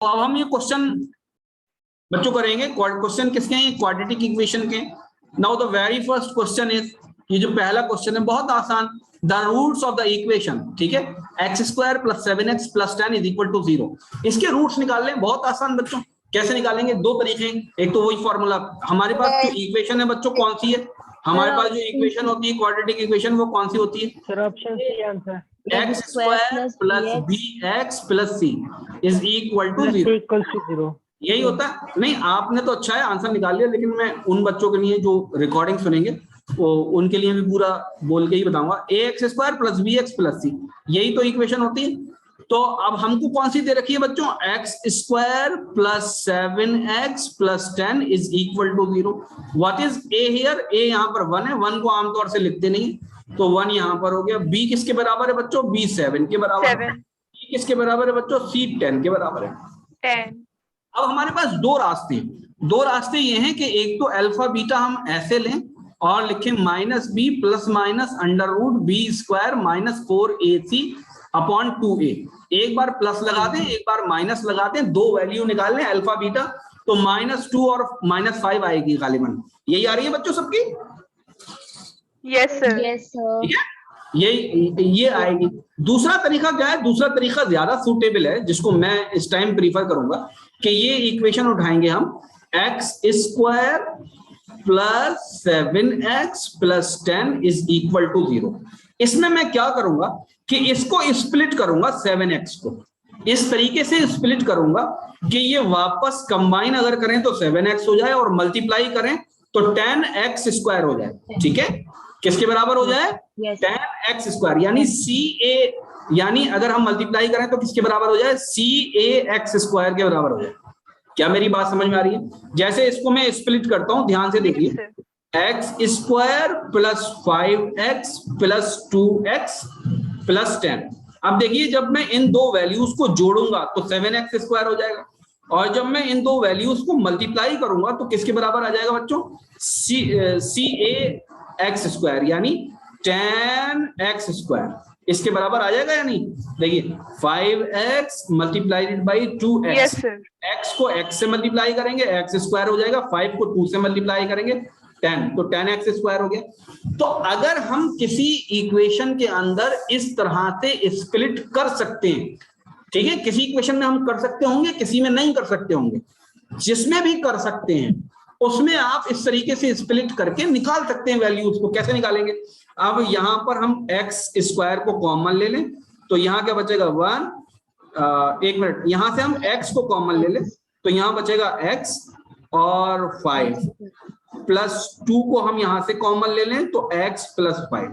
तो अब हम ये क्वेश्चन बच्चों करेंगे। क्वेश्चन किसके हैं? क्वाड्रेटिक इक्वेशन के। Now the very first question is, ये जो पहला क्वेश्चन है बहुत आसान, the roots of the equation, ठीक है, x square plus 7x plus 10 is equal to 0। इसके रूट्स निकाल लें, बहुत आसान बच्चों। कैसे निकालेंगे? दो तरीके हैं। एक तो वही फॉर्मूला, हमारे पास जो इक्वेशन है बच्चों कौन सी है? हमारे पास जो इक्वेशन होती है क्वाड्रेटिक इक्वेशन, वो कौन सी होती है? Sir option C answer, x square plus B x plus C is equal to 0। यही होता है। नहीं, आपने तो अच्छा है आंसर निकाल लिया, लेकिन मैं उन बच्चों के लिए जो रिकॉर्डिंग सुनेंगे वो उनके लिए भी पूरा बोल के ही बताऊंगा। A x square plus B x plus c, यही तो इक्वेशन होती है। तो अब हमको कौन सी दे रखी है बच्चों? X square plus 7x plus 10 is equal to 0। What is a here? A यहाँ पर 1 है, 1 को आमतौर से लिखते नहीं, तो 1 यहाँ पर हो गया। बी किसके बराबर है बच्चों? बी 7 के बराबर है। सी किसके बराबर है बच्चों? सी 10 के बराबर है। 10। अब हमारे पास दो रास्ते हैं। दो रास्ते ये हैं कि एक तो अल्फा बीटा हम ऐसे लें और लिखें minus B plus minus under root B square minus 4ac upon 2a। एक बार प्लस लगा दें, एक बार माइनस लगा दें, दो वैल्यू निकाल लें अल्फा बीटा, तो -2 और -5 आएगी गालिबन। यही आ रही है बच्चों सबकी? Yes sir. ठीक है, ये आएगी। दूसरा तरीका क्या है? दूसरा तरीका ज्यादा सूटेबल है, जिसको मैं इस टाइम प्रीफर करूंगा कि ये इक्वेशन उठाएंगे हम, x square plus 7x plus 10 is equal to 0। इसमें मैं क्या करूंगा कि इसको स्प्लिट करूंगा, 7x को इस तरीके से स्प्लिट करूंगा कि ये वापस कंबाइन अगर करें तो 7x हो जाए और मल्टीप्लाई करें तो 10x स्क्वायर हो जाए। ठीक है, किसके बराबर हो जाए? 10x स्क्वायर, यानी CA, यानी अगर हम मल्टीप्लाई करें तो किसके बराबर हो जाए? CAx स्क्वायर के बराबर हो जाए। क्या मेरी बात समझ में आ रही है? जैसे इसको मैं स्प्लिट करता हूं, ध्यान से देखिए, x square plus 5x plus 2x plus 10। अब देखिए, जब मैं इन दो वैल्यूज को जोड़ूंगा तो 7x स्क्वायर हो जाएगा, और जब मैं इन दो वैल्यूज को मल्टीप्लाई करूंगा तो किसके बराबर आ जाएगा बच्चों? CAx स्क्वायर, यानी 10x स्क्वायर इसके बराबर आ जाएगा या नहीं? देखिए 5x multiplied by 2x। Yes sir. x को x से मल्टीप्लाई करेंगे x स्क्वायर हो जाएगा, 5 को 2 से मल्टीप्लाई करेंगे 10, तो 10x स्क्वायर हो गया। तो अगर हम किसी इक्वेशन के अंदर इस तरह से स्प्लिट कर सकते हैं, ठीक है, किसी इक्वेशन में हम कर सकते होंगे, किसी में नहीं कर सकते होंगे, जिसमें भी कर सकते हैं उसमें आप इस तरीके से स्प्लिट करके निकाल सकते हैं वैल्यूज को। कैसे निकालेंगे? अब यहां पर हम x स्क्वायर को कॉमन ले लें, तो यहां क्या बचेगा? 1, एक मिनट, यहां से हम x को कॉमन ले लें तो यहां बचेगा x और 5 प्लस 2 को हम यहां से कॉमन ले लें तो x plus 5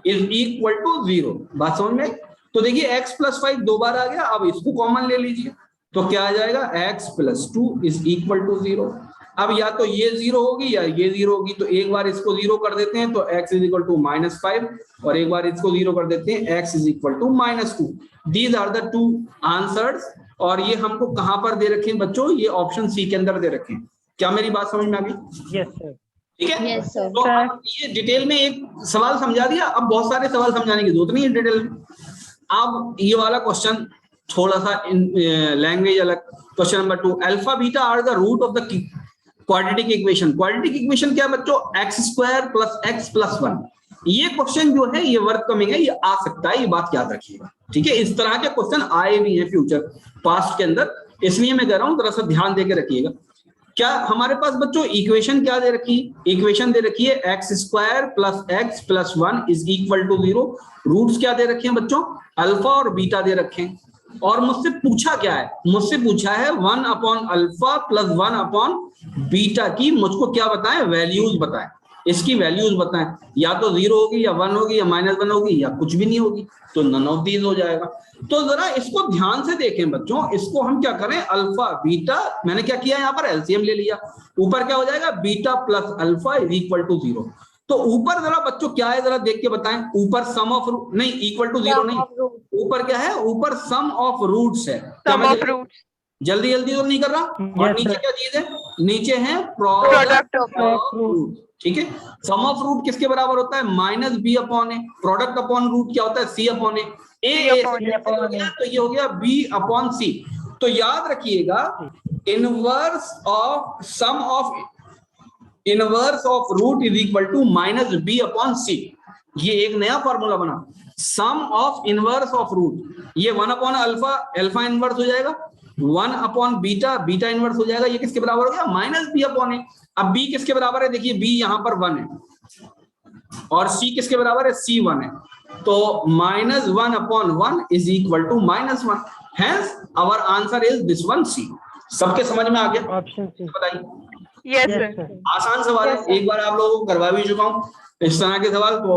is equal to 0। बात समझ में? तो देखिए x प्लस 5 दो बार आ गया, अब इसको कॉमन ले लीजिए तो क्या आ जाएगा? x plus 2 is equal to 0। अब या तो ये 0 होगी या ये 0 होगी, तो एक बार इसको 0 कर देते हैं तो x इज इक्वल टू -5, और एक बार इसको 0 कर देते हैं x is equal to -2। These are the two answers, और ये हमको कहां पर दे रखे हैं बच्चों? ये ऑप्शन सी के अंदर दे रखे हैं। क्या मेरी बात समझ में आ गई? Yes sir. ठीक है, Yes, sir. तो अब ये डिटेल में एक सवाल समझा दिया, अब बहुत सारे सवाल समझाने की जरूरत नहीं है डिटेल में। अब ये वाला क्वेश्चन थोड़ा सा लैंग्वेज अलग। Question number 2, alpha beta are the root of the quadratic equation. Quadratic equation क्या बच्चों? X square plus x plus 1। ये क्वेश्चन जो है ये वर्क कमिंग है, ये आ सकता है, ये बात याद रखिएगा। ठीक है, इस तरह के क्वेश्चन आए भी हैं फ्यूचर पास्ट के अंदर, इसलिए मैं कह रहा हूं जरा सा ध्यान देके रखिएगा। क्या हमारे पास बच्चों इक्वेशन क्या दे रखी? इक्वेशन दे रखी है x square plus x plus 1 is equal to 0। Roots क्या दे रखे हैं बच्चों? अल्फा और बीटा दे रखे हैं। और मुझसे पूछा क्या है? मुझसे पूछा है 1 upon alpha plus 1 upon beta की मुझको क्या बताएं? वैल्यूज बताएं, इसकी वैल्यूज बताएं। या तो 0 होगी या 1 होगी या -1 होगी या कुछ भी नहीं होगी, तो नन ऑफ दीज हो जाएगा। तो जरा इसको ध्यान से देखें बच्चों, इसको हम क्या करें? अल्फा बीटा, मैंने क्या किया यहाँ पर? एलसीएम ले लिया। ऊपर क्या हो जाएगा? Beta plus alpha is equal to 0। तो ऊपर जरा बच्चों क्या है, जरा देख के बताएं। ऊपर सम ऑफ रूट, नहीं इक्वल टू 0 नहीं, ऊपर क्या है? ऊपर सम ऑफ रूट्स है। सम ऑफ रूट्स। जल्दी जल्दी तो नहीं कर रहा। और नीचे क्या चीज है? नीचे है प्रोडक्ट ऑफ रूट। ठीक है, सम ऑफ रूट किसके बराबर होता है? माइनस बी अपॉन ए। प्रोडक्ट अपॉन रूट क्या होता है? सी अपॉन ए। तो ये हो गया बी अपॉन सी। तो याद रखिएगा inverse of root is equal to minus b upon c. ये एक नया फॉर्मूला बना, sum of inverse of root, ये 1 अपॉन अल्फा, अल्फा इनवर्स हो जाएगा, 1 अपॉन बीटा, बीटा इनवर्स हो जाएगा। ये किसके बराबर हो गया? माइनस बी अपॉन ए। अब बी किसके बराबर है? देखिए बी यहां पर 1 है और सी किसके बराबर है? सी 1 है, तो minus 1 upon 1 is equal to minus 1। Hence our answer is this one, c. सबके समझ में आ गया? Option c. बताइए। Yes, Yes, sir. sir. आसान सवाल है, एक बार आप लोगों को करवा भी चुका हूं इस तरह के सवाल, तो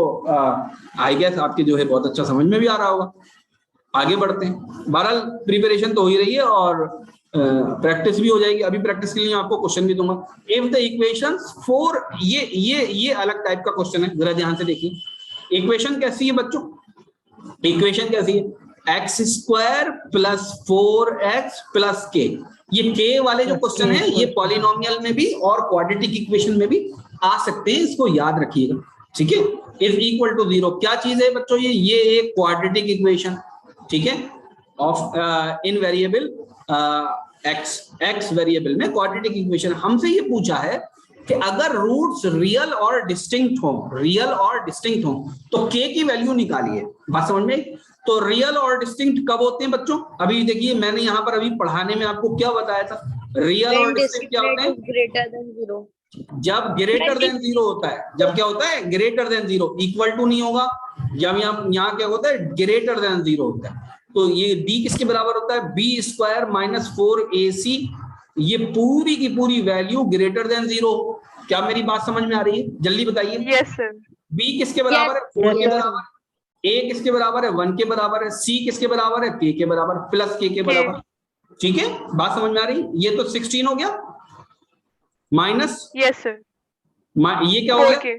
आई गेस आपके जो है बहुत अच्छा समझ में भी आ रहा होगा। आगे बढ़ते हैं। बहरहाल प्रिपरेशन तो हो ही रही है और प्रैक्टिस भी हो जाएगी। अभी प्रैक्टिस के लिए आपको क्वेश्चन भी दूंगा। इफ द इक्वेशंस फॉर, ये अलग टाइप का क्वेश्चन है, जरा ध्यान से देखिए। इक्वेशन कैसी है बच्चों? इक्वेशन कैसी है? X square plus 4x plus के। ये के वाले जो क्वेश्चन है ये पॉलिनोमियल में भी और क्वाड्रेटिक इक्वेशन में भी आ सकते हैं, इसको याद रखिएगा, ठीक है। इज इक्वल टू 0 क्या चीज है बच्चों? ये एक क्वाड्रेटिक इक्वेशन, ठीक है, of in variable x variable में क्वाड्रेटिक इक्वेशन। हमसे ये पूछा है कि अगर रूट्स रियल और डिस्टिंक्ट हो तो के की वैल्यू निकालिए। बात समझ में? तो रियल और डिस्टिंक्ट कब होते हैं बच्चों? अभी देखिए मैंने यहाँ पर अभी पढ़ाने में आपको क्या बताया था, रियल और डिस्टिंक्ट क्या होते हैं? Greater than 0। जब ग्रेटर देन 0 होता है, जब क्या होता है? ग्रेटर देन 0, इक्वल टू नहीं होगा। जब यहाँ क्या होता है? ग्रेटर देन 0 होता है। तो ये b किसके बराबर होता है? B square minus 4ac। ये पूरी की पूरी वैल्यू ग्रेटर देन 0। क्या मेरी बात समझ में आ रही है? जल्दी बताइए। Yes, sir. b किसके बराबर है? 4 के बराबर। a किसके बराबर है? 1 के बराबर है। c किसके बराबर है? k के बराबर, प्लस k के बराबर। ठीक है, बात समझ में आ रही? ये तो 16 हो गया माइनस, Yes, sir. ये क्या हो गया? 4K.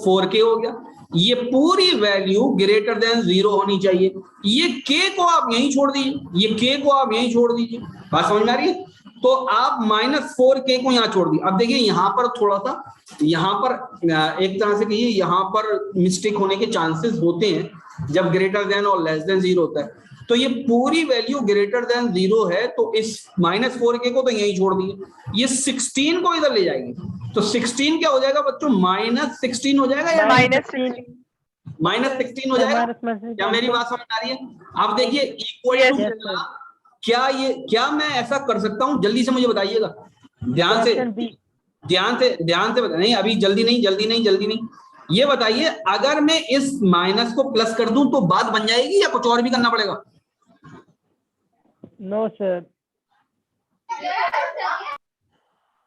4k हो गया। ये पूरी वैल्यू ग्रेटर देन 0 होनी चाहिए। ये k को आप यहीं छोड़ दीजिए, ये k को आप यहीं छोड़ दीजिए। बात समझ में आ रही है? तो आप माइनस 4k को यहाँ छोड़ दिए। अब देखिए यहाँ पर थोड़ा सा, यहाँ पर एक तरह से कहिए यहाँ पर मिस्टेक होने के चांसेस होते हैं जब ग्रेटर देन और लेस देन 0 होता है। तो ये पूरी वैल्यू ग्रेटर देन 0 है, तो इस माइनस 4k को तो यहीं छोड़ दिए। ये 16 को इधर ले जाएंगे, तो 16 क्या हो जाएगा बच्चों? माइनस 16 हो जाएगा या Minus 16. माइनस 16 हो जाएगा? क्या मेरी बात समझ आ रही है? आप देखिए इक्वल Yes, टू, sir. क्या मैं ऐसा कर सकता हूं? जल्दी से मुझे बताइएगा, ध्यान से नहीं, अभी जल्दी नहीं। ये बताइए, अगर मैं इस माइनस को प्लस कर दूं तो बात बन जाएगी या कुछ और भी करना पड़ेगा? No sir.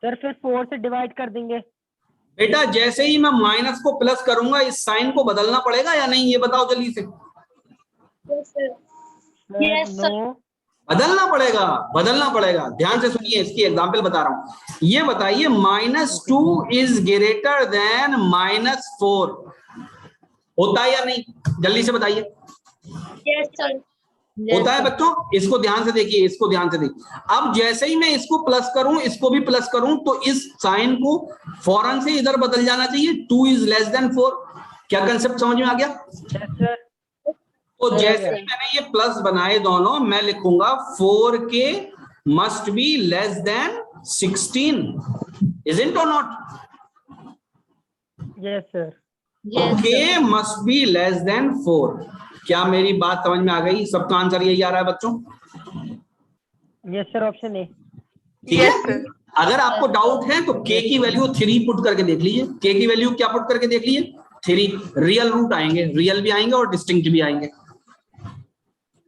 सर फिर 4 से डिवाइड कर देंगे। बेटा जैसे ही मैं माइनस को प्लस करूंगा इस साइन को बदलना पड़ेगा या नहीं? ये बताओ जल्दी से। Yes, sir. नो। बदलना पड़ेगा। ध्यान से सुनिए, इसकी एग्जांपल बता रहा हूं। ये बताइए -2 इज ग्रेटर देन -4 होता है या नहीं? जल्दी से बताइए। Yes, sir. होता है बच्चों? इसको ध्यान से देखिए, अब जैसे ही मैं इसको प्लस करूं, इसको भी प्लस करूं, तो इस साइन को फौरन से इधर बदल जाना चाहिए। 2 इज लेस देन 4। क्या कंसेप्ट समझ में आ गया? Yes sir. तो जैसे ही मैंने ये प्लस बनाए दोनों, मैं लिखूंगा 4k must be less than 16, isn't or not? Yes sir. k must be less than 4। क्या मेरी बात समझ में आ गई? सबका आंसर यही आ रहा है बच्चों? Yes sir, option A. ठीक Yes, है। sir. अगर आपको डाउट है तो k की वैल्यू 3 पुट करके देख लीजिए। k की वैल्यू क्या पुट करके देख लीजिए? 3। रियल रूट आएंगे, रियल भी आएंगे और डिस्टिंक्ट भी आएंगे।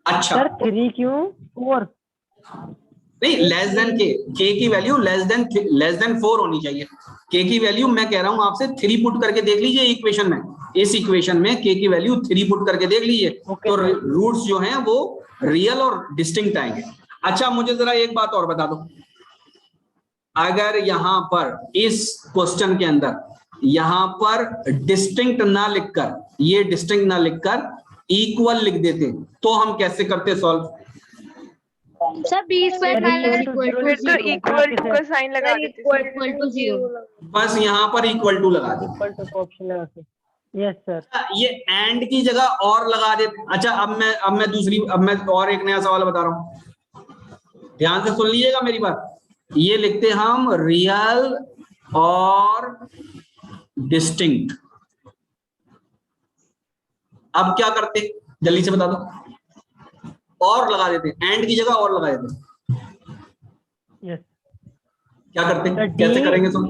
अच्छा सर 3 क्यों 4? नहीं, लेस देन के की वैल्यू लेस देन 4 होनी चाहिए। के की वैल्यू मैं कह रहा हूं आपसे 3 पुट करके देख लीजिए इक्वेशन में। इस इक्वेशन में के की वैल्यू 3 पुट करके देख लीजिए, तो रूट्स जो हैं वो रियल और डिस्टिंक्ट आएंगे। अच्छा मुझे जरा एक बात और बता दो, अगर यहां पर इस क्वेश्चन के अंदर यहां पर डिस्टिंक्ट ना लिखकर, ये डिस्टिंक्ट ना लिखकर इक्वल लिख देते तो हम कैसे करते solve? Sir b square minus equal to फिर तो इक्वल टू का साइन लगा देते हैं। Equal to 0। बस यहां पर इक्वल टू लगा दे। इक्वल टू ऑप्शन लगा के। Yes sir. ये एंड की जगह और लगा दे। अच्छा अब मैं और एक नया सवाल बता रहा हूं। ध्यान से सुन लीजिएगा मेरी बात, ये लिखते हम रियल और डिस्टिंक्ट। अब क्या करते, जल्दी से बता दो, और लगा देते, एंड की जगह और लगा देते। यस क्या करते, सर, कैसे D- करेंगे? सुन,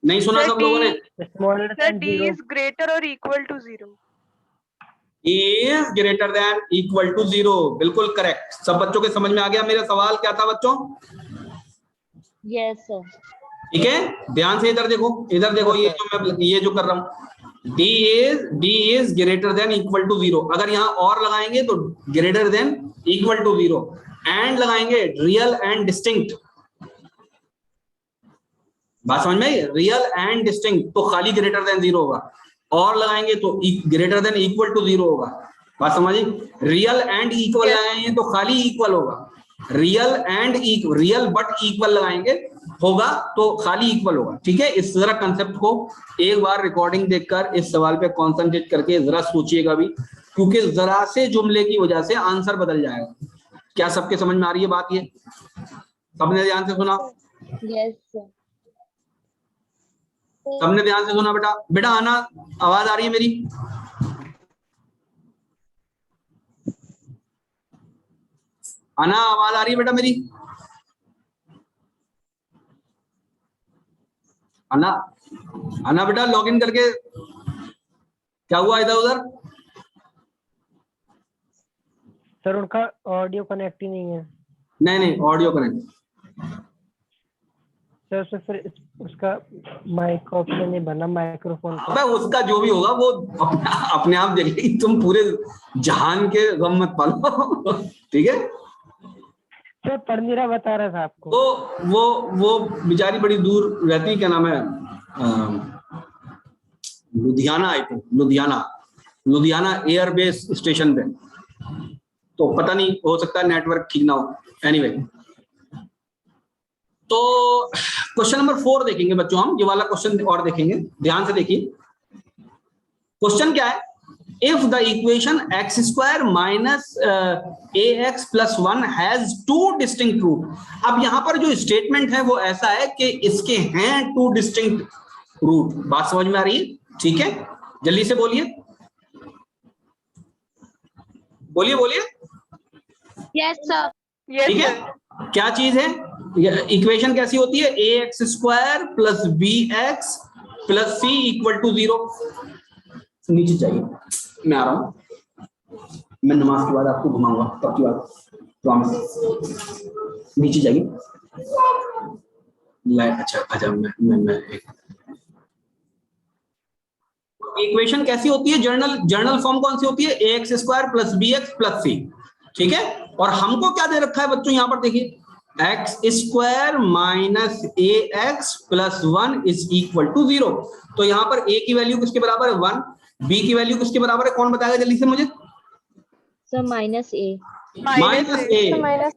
नहीं सुना सर, सब लोगों ने? Smaller sir than D 0 is greater or equal to 0. Is greater than equal to 0, बिल्कुल करेक्ट। सब बच्चों के समझ में आ गया मेरा सवाल क्या था बच्चों? Yes, sir. ठीक है, ध्यान से इधर देखो, इधर देखो, ये जो कर रहा हूं, d is greater than equal to 0। अगर यहाँ और लगाएंगे तो greater than equal to 0, and लगाएंगे रियल एंड डिस्टिंक्ट। बात समझ में आई? रियल एंड डिस्टिंक्ट तो खाली ग्रेटर देन 0 होगा, और लगाएंगे तो ग्रेटर देन इक्वल टू 0 होगा। बात समझिए? रियल एंड इक्वल लगाएंगे तो खाली इक्वल होगा, real and real but equal लगाएंगे होगा तो खाली इक्वल होगा। ठीक है, इस जरा कंसेप्ट को एक बार रिकॉर्डिंग देखकर इस सवाल पे कॉन्सेंट्रेट करके जरा सोचिएगा भी, क्योंकि जरा से जुमले की वजह से आंसर बदल जाएगा। क्या सबके समझ में आ रही है बात? ये सबने ध्यान से सुना? Yes, sir. सबने ध्यान से सुना? बेटा बेटा आना, आवाज आ रही है मेरी? आना, आवाज आ रही है बेटा मेरी? आना, आना बेटा, लॉगिन करके क्या हुआ इधर उधर? सर उनका ऑडियो कनेक्ट ही नहीं है नहीं नहीं, ऑडियो कनेक्ट। सर। उसमें फिर उसका माइक ऑप्शन नहीं बना, माइक्रोफोन का। अबे उसका जो भी होगा वो अपने आप देख लेगी, तुम पूरे जहान के गम मत पालो। ठीक है, सर परनीरा बता रहा था आपको। तो वो बेचारी बड़ी दूर रहती, क्या नाम है, Ludhiana, I think Ludhiana airbase station पे, तो पता नहीं, हो सकता है नेटवर्क ठीक ना हो। एनीवे, तो क्वेश्चन नंबर 4 देखेंगे बच्चों हम, ये वाला क्वेश्चन और देखेंगे, ध्यान से देखिए। क्वेश्चन क्या है? If the equation x square minus ax plus 1 has 2 distinct root. अब यहां पर जो स्टेटमेंट है वो ऐसा है कि इसके हैं 2 डिस्टिंक्ट रूट। बात समझ में आ रही है? ठीक है, जल्दी से बोलिए, बोलिए बोलिए। Yes, sir. Yes, ठीक है, sir. क्या चीज है? इक्वेशन कैसी होती है? ax square plus bx plus c equal to 0। नीचे चाहिए, मैं आ रहा हूं, मैं नमाज के बाद आपको घुमाऊंगा, तब की बात, प्रॉमिस। नीचे जाइए, अच्छा अच्छा, मैं इक्वेशन कैसी होती है? जर्नल फॉर्म कौन सी होती है? ax square plus bx plus c। ठीक है, और हमको क्या दे रखा है बच्चों? यहां पर देखिए, x square minus ax plus 1 is equal to 0। तो यहां पर a की वैल्यू किसके बराबर है? 1। b की वैल्यू किसके बराबर है? कौन बताएगा जल्दी से मुझे? Sir, minus A. Minus A.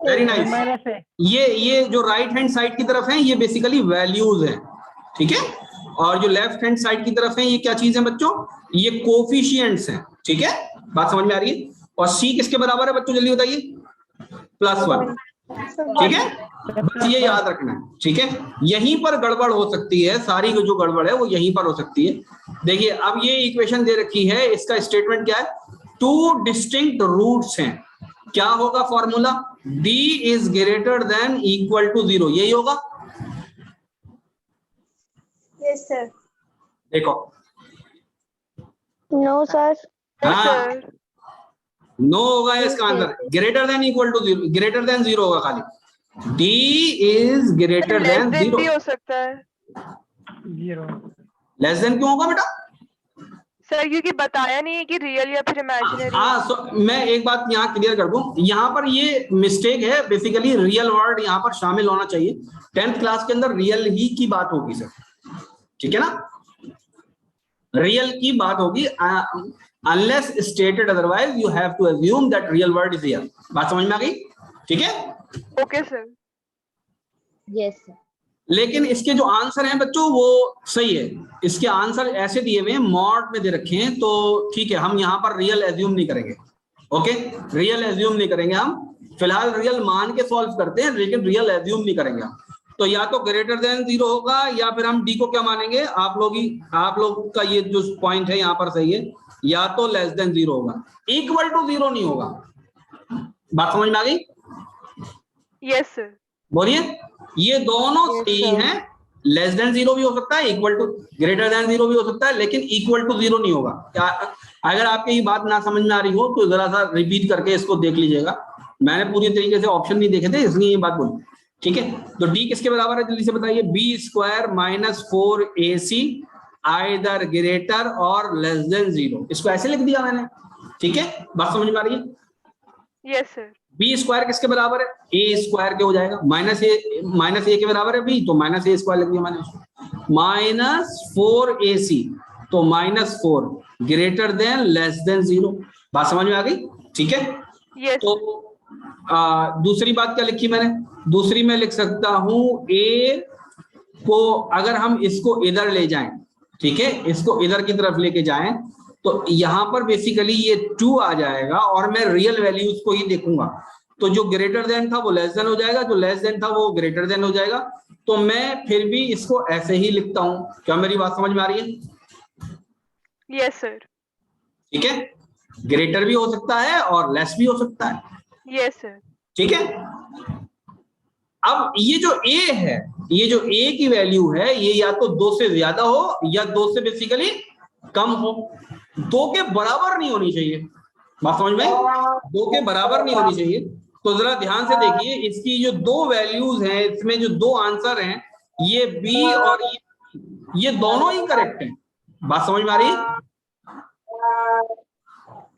Very nice. Minus है। ये जो राइट हैंड साइड की तरफ है ये बेसिकली वैल्यूज है। ठीक है, और जो लेफ्ट हैंड साइड की तरफ है ये क्या चीज है बच्चों? ये कोफिशिएंट्स हैं। ठीक है, बात समझ में आ रही है? और c किसके बराबर है बच्चों, जल्दी बताइए? प्लस 1। ठीक है, बस ये याद रखना है। ठीक है, यहीं पर गड़बड़ हो सकती है, सारी जो गड़बड़ है वो यहीं पर हो सकती है। देखिए, अब ये इक्वेशन दे रखी है, इसका स्टेटमेंट क्या है? 2 डिस्टिंक्ट रूट्स हैं। क्या होगा formula? d is greater than equal to 0, यही होगा। Yes sir. देखो, नो सर। हाँ, Sir. नो होगा इसका answer. Greater than equal to 0, greater than 0 होगा खाली। d is greater Less than than 0। भी हो सकता है 0। लेस देन क्यों होगा बेटा? सर, क्योंकि बताया नहीं है कि रियल या फिर इमेजिनरी। हाँ, मैं एक बात यहाँ क्लियर कर दूं, यहाँ पर ये मिस्टेक है। बेसिकली रियल वर्ड यहाँ पर शामिल होना चाहिए। 10th क्लास के अंदर रियल ही की बात होगी सर, ठीक है ना? रियल की बात होगी, unless stated otherwise you have to assume that real word is real. बात समझ में आ गई? ठीक है, ओके सर। Yes, sir. लेकिन इसके जो आंसर हैं बच्चों वो सही है। इसके आंसर ऐसे दिए हुए हैं, मॉड में दे रखे हैं, तो ठीक है, हम यहाँ पर रियल एज्यूम नहीं करेंगे। ओके, रियल एज्यूम नहीं करेंगे हम, फिलहाल रियल मान के सॉल्व करते हैं, लेकिन रियल एज्यूम नहीं करेंगे हम। तो या तो ग्रेटर देन 0 होगा, या फिर हम डी को क्या मानेंगे, आप लोग का ये जो पॉइंट है यहाँ पर सही है, या तो लेस देन 0 होगा, इक्वल टू 0 नहीं होगा। बात समझ में आ गई? Yes sir. बोलिए, ये दोनों Yes, सही sir. हैं। लेस देन 0 भी हो सकता है, इक्वल टू ग्रेटर देन 0 भी हो सकता है, लेकिन इक्वल टू 0 नहीं होगा। क्या अगर आपको ये बात ना समझ में आ रही हो तो जरा सा रिपीट करके इसको देख लीजिएगा। मैंने पूरी तरीके से ऑप्शन नहीं देखे थे, इसलिए ये बात बोली। ठीक है, तो डी किसके बराबर है, जल्दी से बताइए। B square minus 4ac either greater और लेस देन 0। इसको ऐसे लिख दिया मैंने। ठीक है, बात समझ में आ रही है? Yes sir. बी स्क्वायर किसके बराबर है, ए स्क्वायर के हो जाएगा, माइनस ए के बराबर है बी, तो माइनस ए स्क्वायर लिख दिया मैंने। माइनस 4ac, तो minus 4 greater than less than 0। बात समझ में आ गई? ठीक है, यस। तो दूसरी बात क्या लिखी मैंने, दूसरी में लिख सकता हूं ए को अगर हम इसको इधर ले जाएं, ठीक है, इसको इधर की तरफ लेके जाएं, तो यहां पर बेसिकली ये 2 आ जाएगा और मैं रियल वैल्यूज को ही देखूंगा। तो जो ग्रेटर देन था वो लेस देन हो जाएगा, जो लेस देन था वो ग्रेटर देन हो जाएगा। तो मैं फिर भी इसको ऐसे ही लिखता हूं। क्या मेरी बात समझ में आ रही है? Yes sir. ठीक है, ग्रेटर भी हो सकता है और लेस भी हो सकता है। Yes sir. ठीक है, अब ये जो a है, ये जो a की वैल्यू है, ये या तो 2 से ज्यादा हो या 2 से बेसिकली कम हो। 2 के बराबर नहीं होनी चाहिए। बात समझ में? 2 के बराबर नहीं होनी चाहिए। तो जरा ध्यान से देखिए, इसकी जो 2 वैल्यूज हैं, इसमें जो 2 आंसर हैं, ये b और ये दोनों ही करेक्ट हैं। बात समझ में आ रही है?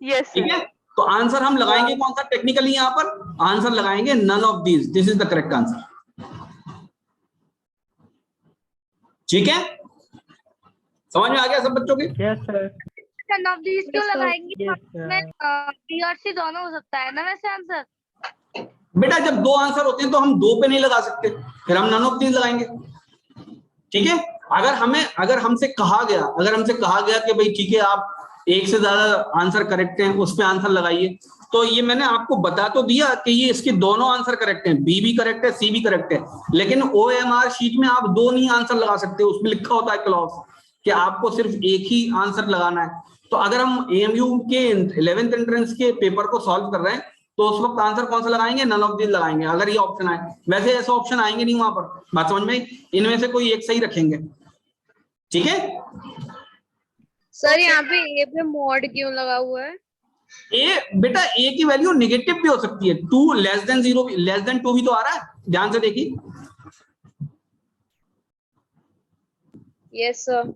यस ठीक सर। है, तो आंसर हम लगाएंगे कौन सा, टेक्निकली यहां पर आंसर लगाएंगे none of these, this is the correct answer. ठीक है, समझ में आ गया सब बच्चों के? Yes sir. None of these क्यों लगाएंगे? Yes sir. में बी और सी दोनों हो सकता है ना वैसे आंसर। बेटा जब 2 आंसर होते हैं तो हम 2 पे नहीं लगा सकते, फिर हम नन ऑफ दीज लगाएंगे। ठीक है, अगर हमसे कहा गया कि भाई ठीक है आप एक से ज्यादा आंसर करेक्ट हैं, उस पे आंसर लगाइए, तो ये मैंने आपको बता तो दिया कि ये इसके दोनों आंसर करेक्ट हैं, बी भी करेक्ट है, सी भी करेक्ट है, लेकिन OMR शीट में आप 2 नहीं आंसर लगा सकते, उसमें लिखा होता है क्लॉज कि आपको सिर्फ एक ही आंसर लगाना है। तो अगर हम AMU के 11th एंट्रेंस के पेपर को सॉल्व कर रहे हैं तो उस वक्त आंसर कौन सा लगाएंगे, नन ऑफ दीज लगाएंगे, अगर ये ऑप्शन आए। वैसे ऐसा ऑप्शन आएंगे नहीं वहां पर। बात समझ में? इनमें से कोई एक सही रखेंगे। ठीक है सर यहाँ पे ए पे मॉड क्यों लगा हुआ है? बेटा ए की वैल्यू नेगेटिव भी हो सकती है, 2 लेस देन 0 लेस देन 2 भी तो आ रहा है, ध्यान से देखिए। Yes sir.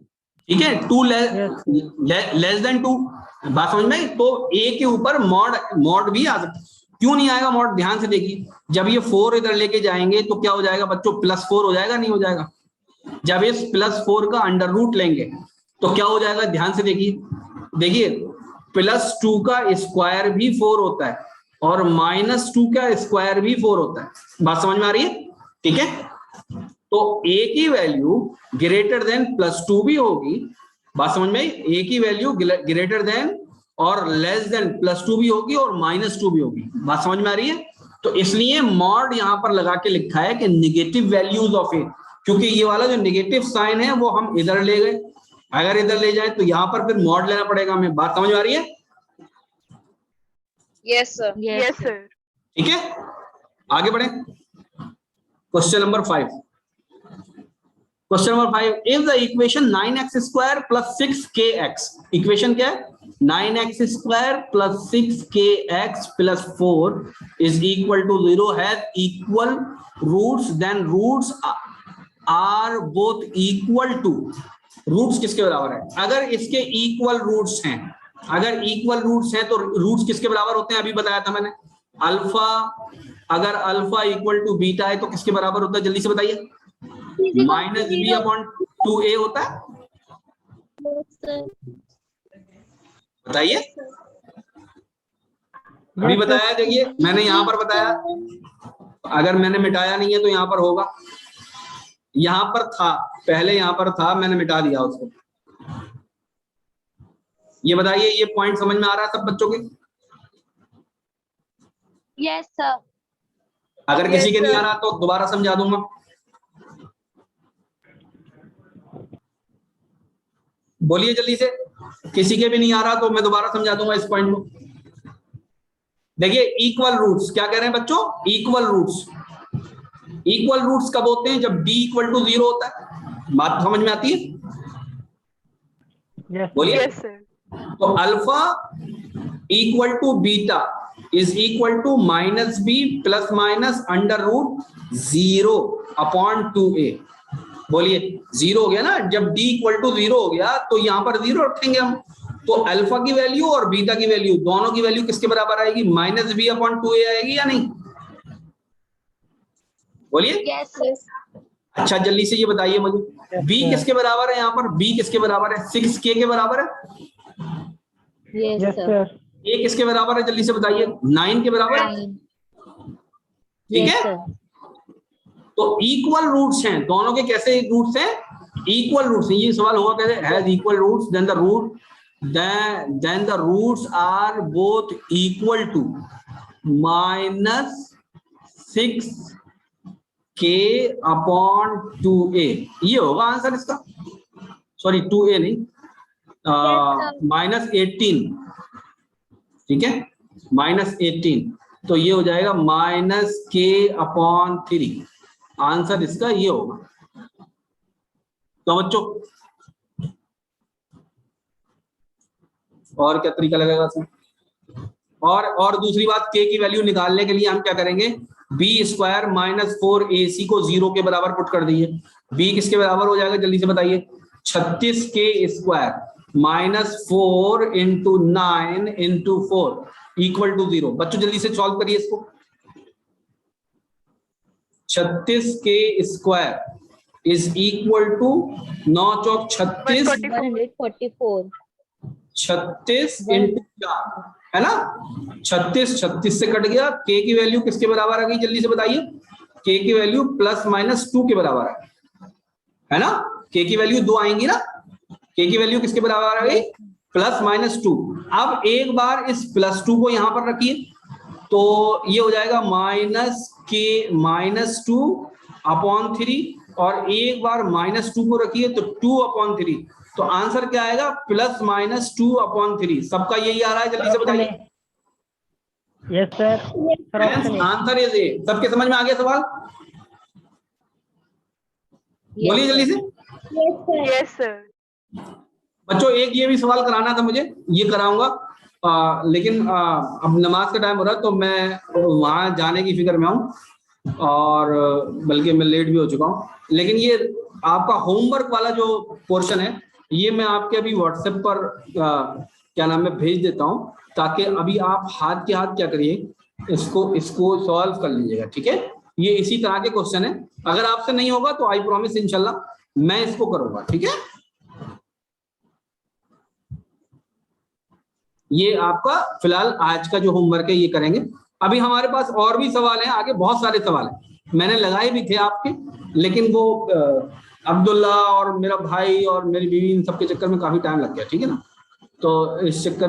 ठीक है, 2 लेस देन 2। बात समझ में? तो ए के ऊपर मॉड भी आ सकता है। क्यों नहीं आएगा मॉड, ध्यान से देखिए। जब ये 4 इधर लेके जाएंगे तो क्या हो जाएगा बच्चों, +4 हो जाएगा, नहीं हो जाएगा? जब इस +4 का अंडर रूट लेंगे तो क्या हो जाएगा, ध्यान से देखिए +2 का स्क्वायर भी 4 होता है और -2 का स्क्वायर भी 4 होता है। बात समझ में आ रही है? ठीक है, तो a की वैल्यू ग्रेटर देन +2 भी होगी। बात समझ में? a की वैल्यू ग्रेटर देन और लेस देन +2 भी होगी और -2 भी होगी। बात समझ में आ रही है? तो इसलिए मॉड यहां पर लगा के लिखा है कि नेगेटिव वैल्यूज ऑफ ए, क्योंकि ये वाला जो नेगेटिव साइन है वो हम इधर ले गए, अगर इधर ले जाए तो यहां पर फिर मॉड लेना पड़ेगा हमें। बात समझ में आ रही है? Yes sir. Yes sir. ठीक है, आगे बढ़े। Question number 5। Question number 5 if the equation 9x square plus 6kx, equation क्या है, 9x square plus 6kx plus 4 is equal to 0 has equal roots, then roots are both equal to. Roots किसके बराबर है? अगर इसके इक्वल रूट्स हैं, अगर equal roots हैं तो रूट्स किसके बराबर होते हैं, अभी बताया था मैंने, अल्फा। अगर अल्फा इक्वल टू बीटा है तो किसके बराबर होता है, जल्दी से बताइए, -b/2a होता है। बताइए, अभी बताया, देखिए मैंने यहां पर बताया, अगर मैंने मिटाया नहीं है तो यहां पर होगा, यहां पर था पहले, यहां पर था, मैंने मिटा दिया उसको। ये बताइए, ये पॉइंट समझ में आ रहा है सब बच्चों के? Yes sir. अगर Yes, किसी के नहीं sir. आ रहा तो दोबारा समझा दूंगा। बोलिए जल्दी से, किसी के भी नहीं आ रहा तो मैं दोबारा समझा दूंगा इस पॉइंट को। देखिए इक्वल रूट्स, क्या कह रहे हैं बच्चों, इक्वल रूट्स। इक्वल रूट्स कब होते हैं, जब d इक्वल टू 0 होता है। बात समझ में आती है? यस बोलिए। Yes sir. तो alpha equal to beta is equal to minus B plus minus under root 0 upon 2a। बोलिए 0 हो गया ना, जब d इक्वल टू 0 हो गया तो यहां पर 0 रखेंगे हम। तो अल्फा की वैल्यू और बीटा की वैल्यू, दोनों की वैल्यू किसके बराबर आएगी, माइनस बी अपॉन 2a आएगी या नहीं? बोलिए। Yes, yes. अच्छा जल्दी से ये बताइए मुझे, b किसके बराबर है यहाँ पर, b किसके बराबर है, 6k के बराबर है। Yes, yes sir. Sir. a किसके बराबर है, जल्दी से बताइए, 9 के बराबर है। Nine. ठीक Yes, है, sir. तो इक्वल रूट्स हैं दोनों के। कैसे रूट्स हैं, इक्वल रूट्स हैं। ये सवाल होगा कैसे, has equal roots then the roots are both equal to -6k upon 2a। ये होगा आंसर इसका, सॉरी 2a नहीं, -18। ठीक है, -18, तो ये हो जाएगा -k अपॉन 3। आंसर इसका ये होगा। तो बच्चों और क्या तरीका लगेगा इसमें, और दूसरी बात, k की वैल्यू निकालने के लिए हम क्या करेंगे, b स्क्वायर माइनस 4ac को 0 के बराबर पुट कर दीजिए। b किसके बराबर हो जाएगा, जल्दी से बताइए, 36k square -4 into 9 into 4 equal to 0। बच्चों जल्दी से सॉल्व करिए इसको। 36k square is equal to 9 चौक 36, 144. 36 इंटू 4 है ना, 36 से कट गया। k की वैल्यू किसके बराबर आ गई, जल्दी से बताइए, k की वैल्यू +-2 के बराबर है ना। k की वैल्यू 2 आएंगी ना, k की वैल्यू किसके बराबर आ गई, +-2। अब एक बार इस +2 को यहां पर रखिए, तो ये हो जाएगा -2 अपॉन 3, और एक बार -2 को रखिए तो 2 अपॉन 3। तो आंसर क्या आएगा, +-2 अपॉन 3। सबका यही आ रहा है, जल्दी से बताइए। Yes sir. Answer is a. सबके समझ में आ गया सवाल, बोलिए जल्दी से। Yes sir. बच्चों एक ये भी सवाल कराना था मुझे, ये कराऊंगा, लेकिन अब नमाज का टाइम हो रहा है तो मैं वहां जाने की फिक्र में हूँ, और बल्कि मैं लेट भी हो चुका हूँ। लेकिन ये आपका होमवर्क वाला जो पोर्शन है, ये मैं आपके अभी व्हाट्सएप पर क्या नाम है भेज देता हूँ, ताकि अभी आप हाथ के हाथ क्या करिए, इसको सॉल्व कर लीजिएगा। ठीक है, ये इसी तरह के क्वेश्चन है। अगर आपसे नहीं होगा तो आई प्रॉमिस इंशाल्लाह मैं इसको करूंगा। ठीक है, ये आपका फिलहाल आज का जो होमवर्क है ये करेंगे। अभी हमारे पास और भी सवाल हैं, आगे बहुत सारे सवाल हैं, मैंने लगाए भी थे आपके, लेकिन वो अब्दुल्ला और मेरा भाई और मेरी बीवी इन सबके चक्कर में काफी टाइम लग गया। ठीक है ना, तो इस चक्कर